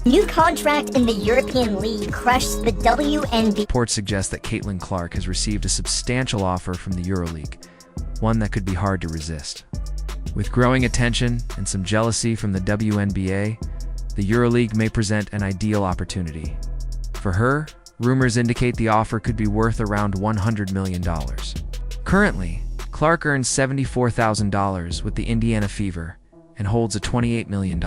New contract in the European League crushed the WNBA. Reports suggest that Caitlin Clark has received a substantial offer from the EuroLeague, one that could be hard to resist. With growing attention and some jealousy from the WNBA, the EuroLeague may present an ideal opportunity. For her, rumors indicate the offer could be worth around $100 million. Currently, Clark earns $74,000 with the Indiana Fever and holds a $28 million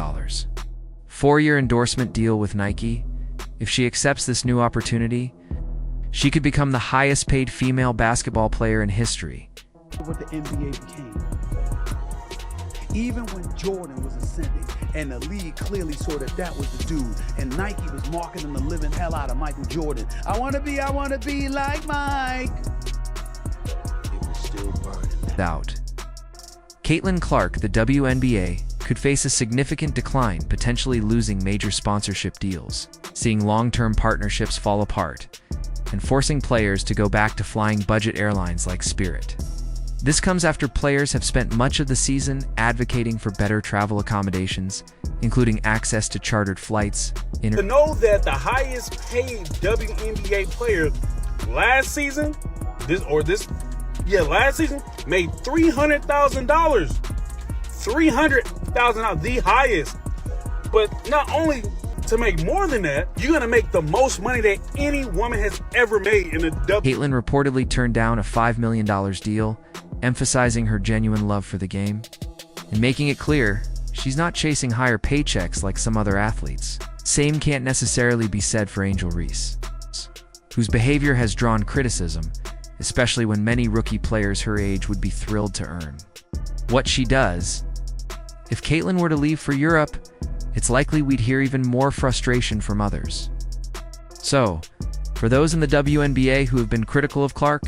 four-year endorsement deal with Nike. If she accepts this new opportunity, she could become the highest-paid female basketball player in history. What the NBA became. Even when Jordan was ascending and the league clearly saw that was the dude, and Nike was marketing the living hell out of Michael Jordan. I wanna be like Mike. It was still burning. Out. Caitlin Clark, the WNBA, could face a significant decline, potentially losing major sponsorship deals, seeing long-term partnerships fall apart, and forcing players to go back to flying budget airlines like Spirit. This comes after players have spent much of the season advocating for better travel accommodations, including access to chartered flights. To know that the highest paid WNBA player last season made $300,000. $300,000, the highest. But not only to make more than that, you're gonna make the most money that any woman has ever made in the Caitlin reportedly turned down a $5 million deal, emphasizing her genuine love for the game, and making it clear she's not chasing higher paychecks like some other athletes. Same can't necessarily be said for Angel Reese, whose behavior has drawn criticism, especially when many rookie players her age would be thrilled to earn what she does. If Caitlin were to leave for Europe, it's likely we'd hear even more frustration from others. So, for those in the WNBA who have been critical of Clark,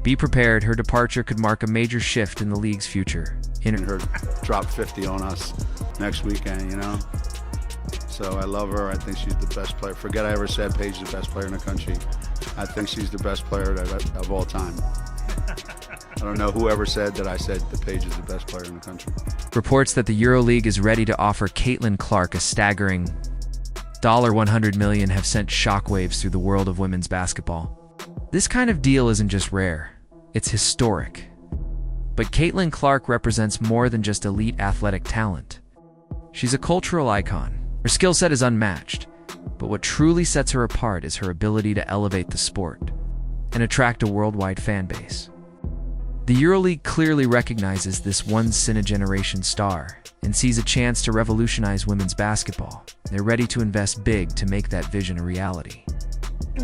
be prepared. Her departure could mark a major shift in the league's future. Her drop 50 on us next weekend, you know? So I love her. I think she's the best player. Forget I ever said Paige is the best player in the country. I think she's the best player of all time. I don't know whoever said that I said that Paige is the best player in the country. Reports that the EuroLeague is ready to offer Caitlin Clark a staggering $100 million have sent shockwaves through the world of women's basketball. This kind of deal isn't just rare, it's historic. But Caitlin Clark represents more than just elite athletic talent. She's a cultural icon. Her skill set is unmatched, but what truly sets her apart is her ability to elevate the sport and attract a worldwide fan base. The EuroLeague clearly recognizes this once-in-a-generation star and sees a chance to revolutionize women's basketball. They're ready to invest big to make that vision a reality.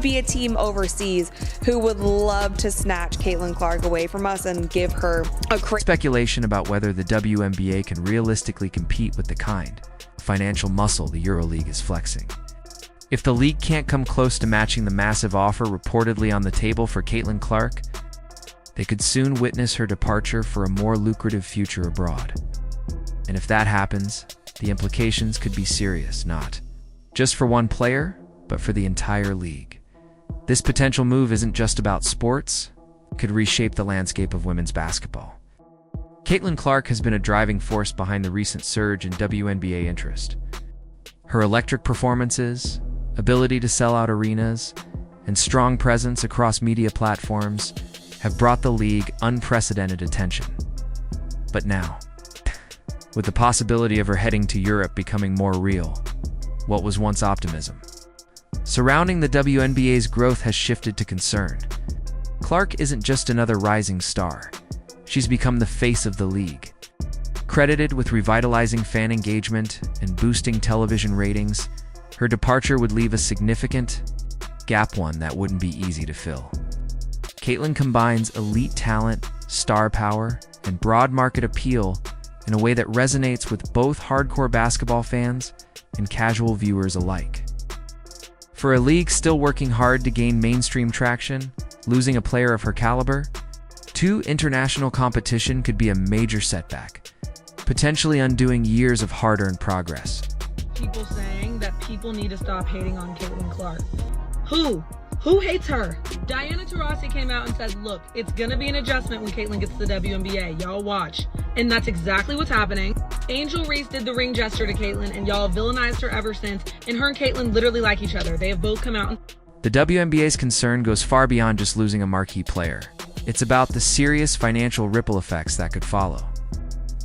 Be a team overseas who would love to snatch Caitlin Clark away from us and give her a speculation about whether the WNBA can realistically compete with the kind of financial muscle the EuroLeague is flexing. If the league can't come close to matching the massive offer reportedly on the table for Caitlin Clark, they could soon witness her departure for a more lucrative future abroad. And if that happens, the implications could be serious, not just for one player, but for the entire league. This potential move isn't just about sports, it could reshape the landscape of women's basketball. Caitlin Clark has been a driving force behind the recent surge in WNBA interest. Her electric performances, ability to sell out arenas, and strong presence across media platforms have brought the league unprecedented attention. But now, with the possibility of her heading to Europe becoming more real, what was once optimism surrounding the WNBA's growth has shifted to concern. Clark isn't just another rising star. She's become the face of the league. Credited with revitalizing fan engagement and boosting television ratings, her departure would leave a significant gap, one that wouldn't be easy to fill. Caitlin combines elite talent, star power, and broad market appeal in a way that resonates with both hardcore basketball fans and casual viewers alike. For a league still working hard to gain mainstream traction, losing a player of her caliber to international competition could be a major setback, potentially undoing years of hard-earned progress. People saying that people need to stop hating on Caitlin Clark. Who hates her? Diana Taurasi came out and said, look, it's gonna be an adjustment when Caitlin gets to the WNBA. Y'all watch. And that's exactly what's happening. Angel Reese did the ring gesture to Caitlyn, and y'all villainized her ever since, and her and Caitlyn literally like each other. They have both come out and The WNBA's concern goes far beyond just losing a marquee player. It's about the serious financial ripple effects that could follow.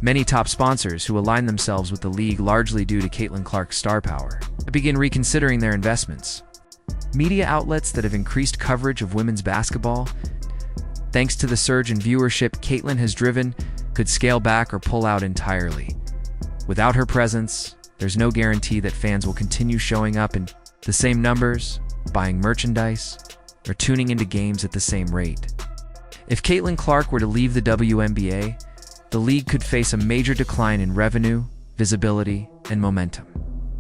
Many top sponsors who align themselves with the league largely due to Caitlyn Clark's star power begin reconsidering their investments. Media outlets that have increased coverage of women's basketball, thanks to the surge in viewership Caitlyn has driven, could scale back or pull out entirely. Without her presence, there's no guarantee that fans will continue showing up in the same numbers, buying merchandise, or tuning into games at the same rate. If Caitlyn Clark were to leave the WNBA, the league could face a major decline in revenue, visibility, and momentum.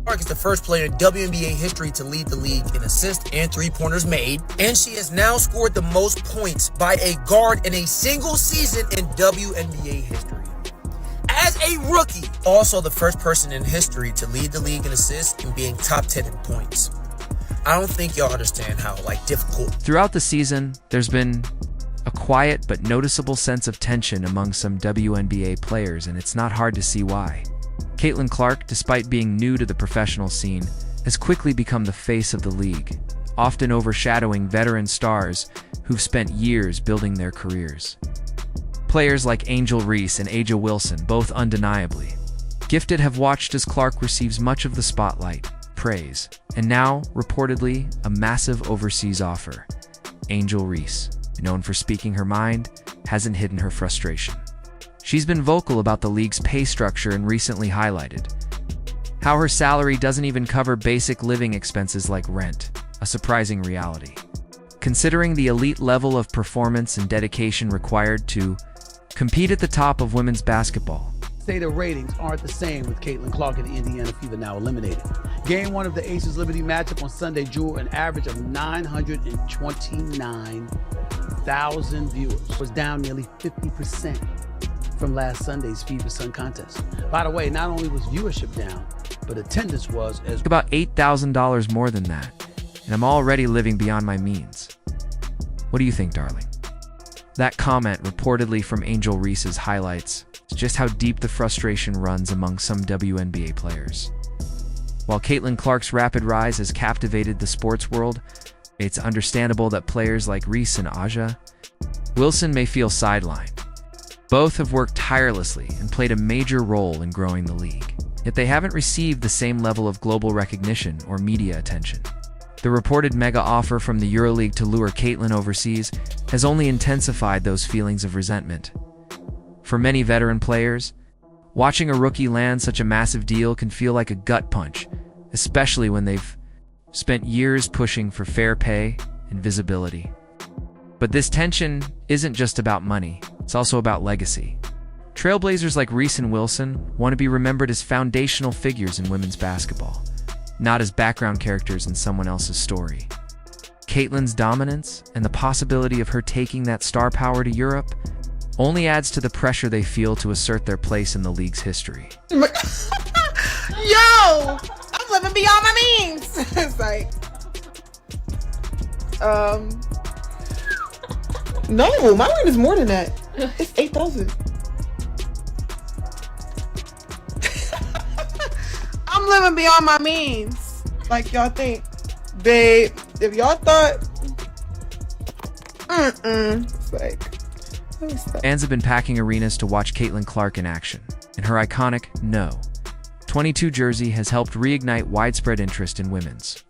Clark is the first player in WNBA history to lead the league in assists and three-pointers made, and she has now scored the most points by a guard in a single season in WNBA history. As a rookie, also the first person in history to lead the league in assists and being top 10 in points. I don't think y'all understand how difficult. Throughout the season, there's been a quiet but noticeable sense of tension among some WNBA players, and it's not hard to see why. Caitlyn Clark, despite being new to the professional scene, has quickly become the face of the league, often overshadowing veteran stars who've spent years building their careers. Players like Angel Reese and A'ja Wilson, both undeniably gifted, have watched as Clark receives much of the spotlight, praise, and now, reportedly, a massive overseas offer. Angel Reese, known for speaking her mind, hasn't hidden her frustration. She's been vocal about the league's pay structure and recently highlighted how her salary doesn't even cover basic living expenses like rent, a surprising reality. Considering the elite level of performance and dedication required to compete at the top of women's basketball, Say the ratings aren't the same with Caitlyn Clark and the Indiana Fever now eliminated. Game 1 of the Aces Liberty matchup on Sunday drew an average of 929,000 viewers. It was down nearly 50% from last Sunday's Fever Sun contest. By the way, not only was viewership down, but attendance was as about $8,000 more than that, and I'm already living beyond my means. What do you think, darling? That comment, reportedly from Angel Reese's highlights, just how deep the frustration runs among some WNBA players. While Caitlyn Clark's rapid rise has captivated the sports world, it's understandable that players like Reese and A'ja Wilson may feel sidelined. Both have worked tirelessly and played a major role in growing the league, yet they haven't received the same level of global recognition or media attention. The reported mega offer from the EuroLeague to lure Caitlyn overseas has only intensified those feelings of resentment. For many veteran players, watching a rookie land such a massive deal can feel like a gut punch, especially when they've spent years pushing for fair pay and visibility. But this tension isn't just about money, it's also about legacy. Trailblazers like Reese and Wilson want to be remembered as foundational figures in women's basketball, not as background characters in someone else's story. Caitlyn's dominance and the possibility of her taking that star power to Europe only adds to the pressure they feel to assert their place in the league's history. Yo! I'm living beyond my means! It's like... No, my rent is more than that. It's 8,000. I'm living beyond my means. Like y'all think. Babe, if y'all thought... It's like... Fans have been packing arenas to watch Caitlyn Clark in action, and her iconic No. 22 jersey has helped reignite widespread interest in women's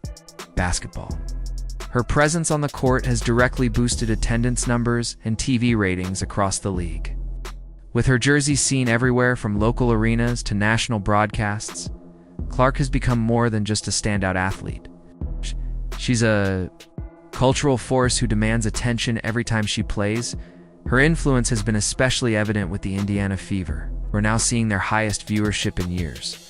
basketball. Her presence on the court has directly boosted attendance numbers and TV ratings across the league. With her jersey seen everywhere from local arenas to national broadcasts, Clark has become more than just a standout athlete. She's a cultural force who demands attention every time she plays. Her influence has been especially evident with the Indiana Fever. We're now seeing their highest viewership in years.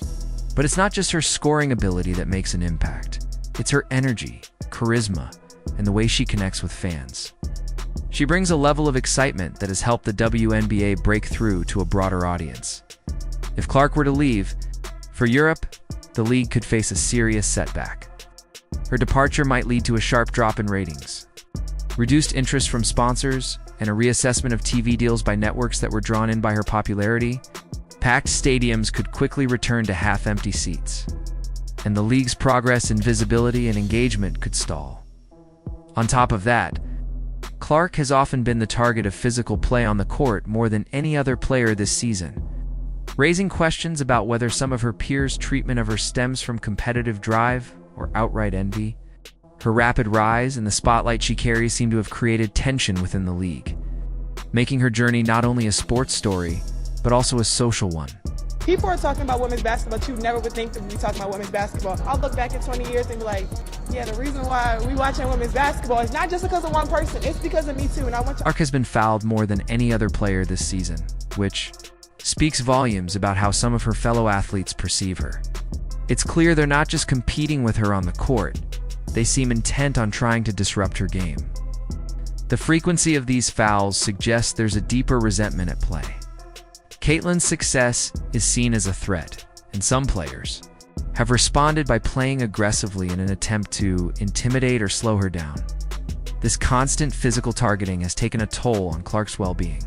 But it's not just her scoring ability that makes an impact. It's her energy, charisma, and the way she connects with fans. She brings a level of excitement that has helped the WNBA break through to a broader audience. If Clark were to leave, for Europe, the league could face a serious setback. Her departure might lead to a sharp drop in ratings, reduced interest from sponsors, and a reassessment of TV deals by networks that were drawn in by her popularity. packed stadiums could quickly return to half-empty seats, and the league's progress in visibility and engagement could stall. On top of that, Clark has often been the target of physical play on the court more than any other player this season, raising questions about whether some of her peers' treatment of her stems from competitive drive or outright envy. Her rapid rise and the spotlight she carries seem to have created tension within the league, making her journey not only a sports story, but also a social one. People are talking about women's basketball. You never would think that we'd be talking about women's basketball. I'll look back in 20 years and be like, yeah, the reason why we watching women's basketball is not just because of one person, it's because of me too. And I want to. Clark has been fouled more than any other player this season, which speaks volumes about how some of her fellow athletes perceive her. It's clear they're not just competing with her on the court, they seem intent on trying to disrupt her game. The frequency of these fouls suggests there's a deeper resentment at play. Caitlyn's success is seen as a threat, and some players have responded by playing aggressively in an attempt to intimidate or slow her down. This constant physical targeting has taken a toll on Clark's well-being,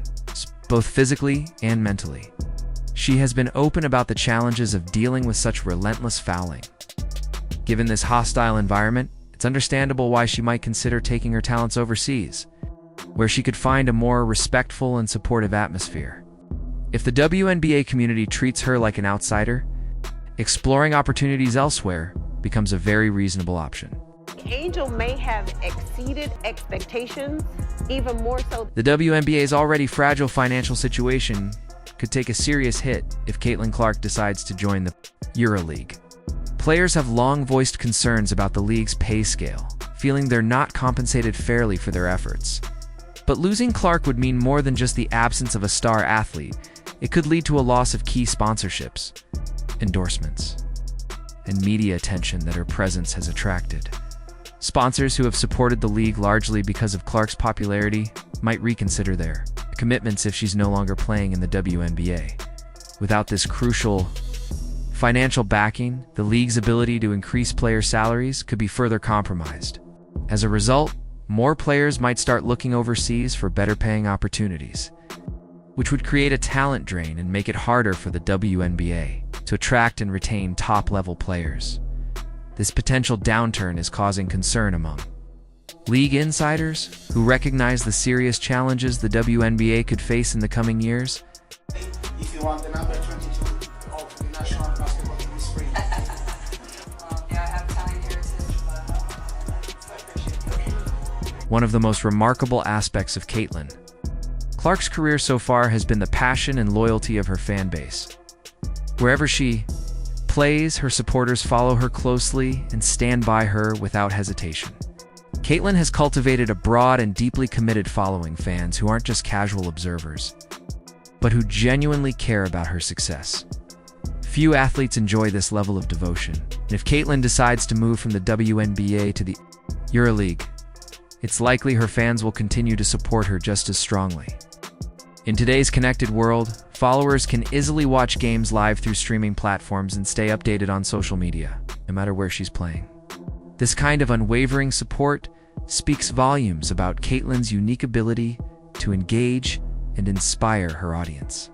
both physically and mentally. She has been open about the challenges of dealing with such relentless fouling. Given this hostile environment, it's understandable why she might consider taking her talents overseas, where she could find a more respectful and supportive atmosphere. If the WNBA community treats her like an outsider, exploring opportunities elsewhere becomes a very reasonable option. Angel may have exceeded expectations, even more so. The WNBA's already fragile financial situation could take a serious hit if Caitlin Clark decides to join the EuroLeague. Players have long voiced concerns about the league's pay scale, feeling they're not compensated fairly for their efforts. But losing Clark would mean more than just the absence of a star athlete. It could lead to a loss of key sponsorships, endorsements, and media attention that her presence has attracted. Sponsors who have supported the league largely because of Clark's popularity might reconsider their commitments if she's no longer playing in the WNBA. Without this crucial financial backing, the league's ability to increase player salaries could be further compromised. As a result, more players might start looking overseas for better paying opportunities, which would create a talent drain and make it harder for the WNBA to attract and retain top-level players. This potential downturn is causing concern among league insiders who recognize the serious challenges the WNBA could face in the coming years. If you want the number 22 of the national basketball team is free. Yeah, I have Italian heritage, but I appreciate it. One of the most remarkable aspects of Caitlyn Clark's career so far has been the passion and loyalty of her fan base. Wherever she plays, her supporters follow her closely and stand by her without hesitation. Caitlyn has cultivated a broad and deeply committed following, fans who aren't just casual observers, but who genuinely care about her success. Few athletes enjoy this level of devotion, and if Caitlyn decides to move from the WNBA to the EuroLeague, it's likely her fans will continue to support her just as strongly. In today's connected world, followers can easily watch games live through streaming platforms and stay updated on social media, no matter where she's playing. This kind of unwavering support speaks volumes about Caitlyn's unique ability to engage and inspire her audience.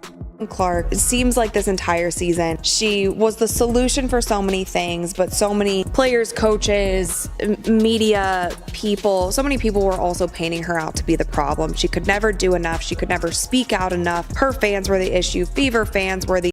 Clark, it seems like this entire season, she was the solution for so many things, but so many players, coaches, media people, so many people were also painting her out to be the problem. She could never do enough. She could never speak out enough. Her fans were the issue. Fever fans were the